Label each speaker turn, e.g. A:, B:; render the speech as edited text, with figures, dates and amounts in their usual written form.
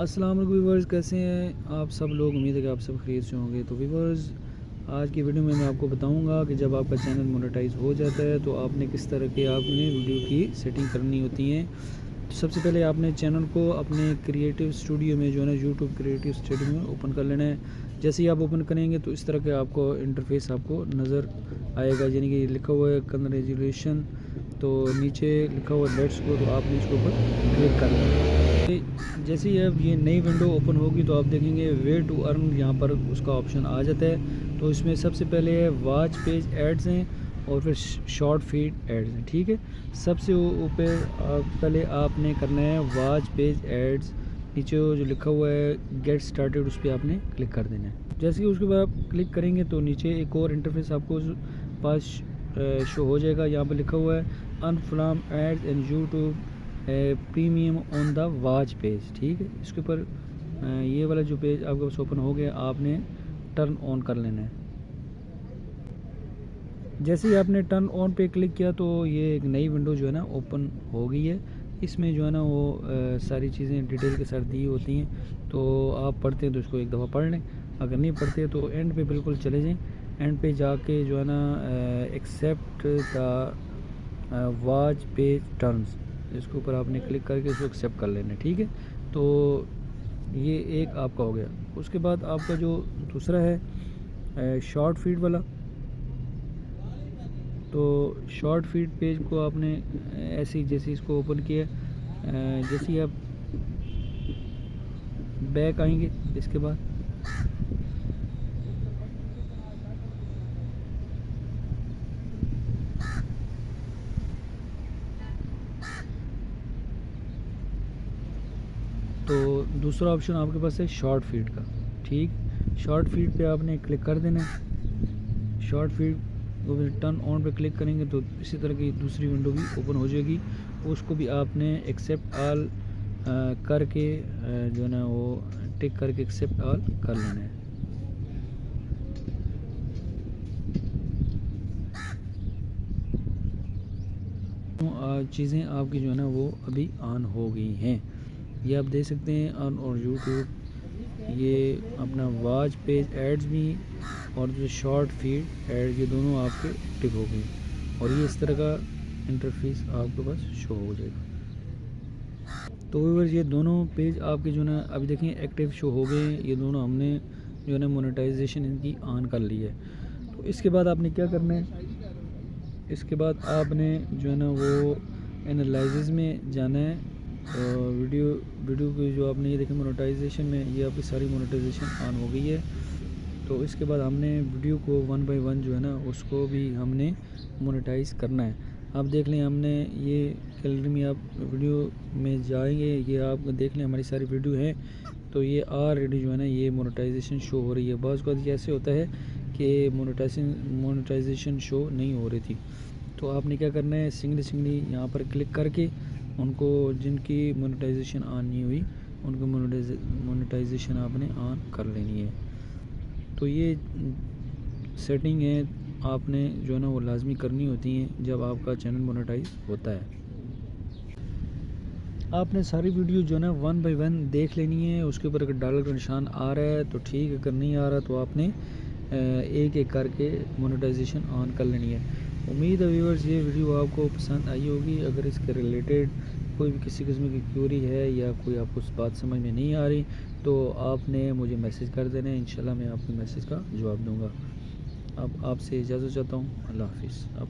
A: अस्सलाम वालेकुम व्यूवर्स, कैसे हैं आप सब लोग। उम्मीद है कि आप सब खैरियत से होंगे। तो व्यूवर्स, आज की वीडियो में मैं आपको बताऊंगा कि जब आपका चैनल मोनेटाइज हो जाता है तो आपने किस तरह के आपने वीडियो की सेटिंग करनी होती है। तो सबसे पहले आपने चैनल को अपने क्रिएटिव स्टूडियो में जो है ना, यूट्यूब क्रिएटिव स्टूडियो में ओपन कर लेना है। जैसे ही आप ओपन करेंगे तो इस तरह के आपको इंटरफेस आपको नज़र आएगा, यानी कि लिखा हुआ है कंग्रेचुलेशन, तो नीचे लिखा हुआ लेट्स गो, तो आपने इसके ऊपर क्लिक करना है। जैसे ही अब ये नई विंडो ओपन होगी तो आप देखेंगे वे टू अर्न, यहाँ पर उसका ऑप्शन आ जाता है। तो इसमें सबसे पहले है वॉच पेज एड्स हैं और फिर शॉर्ट फीड एड्स हैं। ठीक है, सबसे ऊपर पहले आपने करना है वॉच पेज एड्स। नीचे जो लिखा हुआ है गेट स्टार्टेड, उस पर आपने क्लिक कर देना है। जैसे ही उसके बाद आप क्लिक करेंगे तो नीचे एक और इंटरफेस आपको पास शो हो जाएगा। यहाँ पर लिखा हुआ है अनफ्लाम ads and YouTube premium on the watch page. ठीक है, इसके ऊपर ये वाला जो पेज आपके पास ओपन हो गया, आपने टर्न ऑन कर लेना है। जैसे ही आपने टर्न ऑन पे क्लिक किया तो ये एक नई विंडो जो है ना ओपन हो गई है। इसमें जो है ना वो सारी चीज़ें डिटेल के साथ दी होती हैं। तो आप पढ़ते हैं तो इसको एक दफ़ा पढ़ लें, अगर नहीं पढ़ते तो एंड पे बिल्कुल चले जाएं। एंड पे जाके जो है ना accept the watch page terms, इसके ऊपर आपने क्लिक करके इसको एक्सेप्ट कर लेना है। ठीक है, तो ये एक आपका हो गया। उसके बाद आपका जो दूसरा है शॉर्ट फीड वाला, तो शॉर्ट फीड पेज को आपने ऐसे ही जैसे इसको ओपन किया, जैसे ही आप बैक आएंगे इसके बाद तो दूसरा ऑप्शन आपके पास है शॉर्ट फीड का। ठीक, शॉर्ट फीड पे आपने क्लिक कर देना है। शॉर्ट फीड को टर्न ऑन पे क्लिक करेंगे तो इसी तरह की दूसरी विंडो भी ओपन हो जाएगी। उसको भी आपने एक्सेप्ट ऑल करके जो है ना वो टिक करके एक्सेप्ट ऑल कर लेना है। चीज़ें आपकी जो है ना वो अभी ऑन हो गई हैं। ये आप देख सकते हैं ऑन और यूट्यूब, ये अपना वॉच पेज एड्स भी और जो शॉर्ट फीड एड, ये दोनों आपके एक्टिव हो गए और ये इस तरह का इंटरफेस आपके पास शो हो जाएगा। तो व्यूअर्स, ये दोनों पेज आपके जो है ना अभी देखें एक्टिव शो हो गए। ये दोनों हमने जो है ना मोनेटाइजेशन इनकी ऑन कर ली है। तो इसके बाद आपने क्या करना है, इसके बाद आपने जो है ना वो एनालिसिस में जाना है। वीडियो की जो आपने ये देखें मोनेटाइजेशन में, ये आपकी सारी मोनेटाइजेशन ऑन हो गई है। तो इसके बाद हमने वीडियो को 1 बाय 1 जो है ना उसको भी हमने मोनेटाइज करना है। आप देख लें, हमने ये गैलरी में आप वीडियो में जाएंगे, ये आप देख लें हमारी सारी वीडियो हैं। तो ये ऑलरेडी जो है ना ये मोनेटाइजेशन शो हो रही है। बहुत बार ऐसे होता है कि मोनेटाइजेशन शो नहीं हो रही थी। तो आपने क्या करना है, सिंगली यहाँ पर क्लिक करके उनको जिनकी मोनेटाइजेशन ऑन नहीं हुई उनको मोनेटाइजेशन आपने ऑन कर लेनी है। तो ये सेटिंग है आपने जो है ना वो लाजमी करनी होती है जब आपका चैनल मोनेटाइज होता है। आपने सारी वीडियो जो है ना 1 बाय 1 देख लेनी है। उसके ऊपर अगर डॉलर का निशान आ रहा है तो ठीक, अगर नहीं आ रहा तो आपने एक एक करके मोनेटाइजेशन ऑन कर लेनी है। उम्मीद है व्यूअर्स ये वीडियो आपको पसंद आई होगी। अगर इसके रिलेटेड कोई भी किसी किस्म की क्यूरी है या कोई आपको बात समझ में नहीं आ रही तो आपने मुझे मैसेज कर देना है, इंशाल्लाह मैं आपके मैसेज का जवाब दूंगा। अब आपसे इजाज़त चाहता हूँ। अल्लाह हाफिज़। अब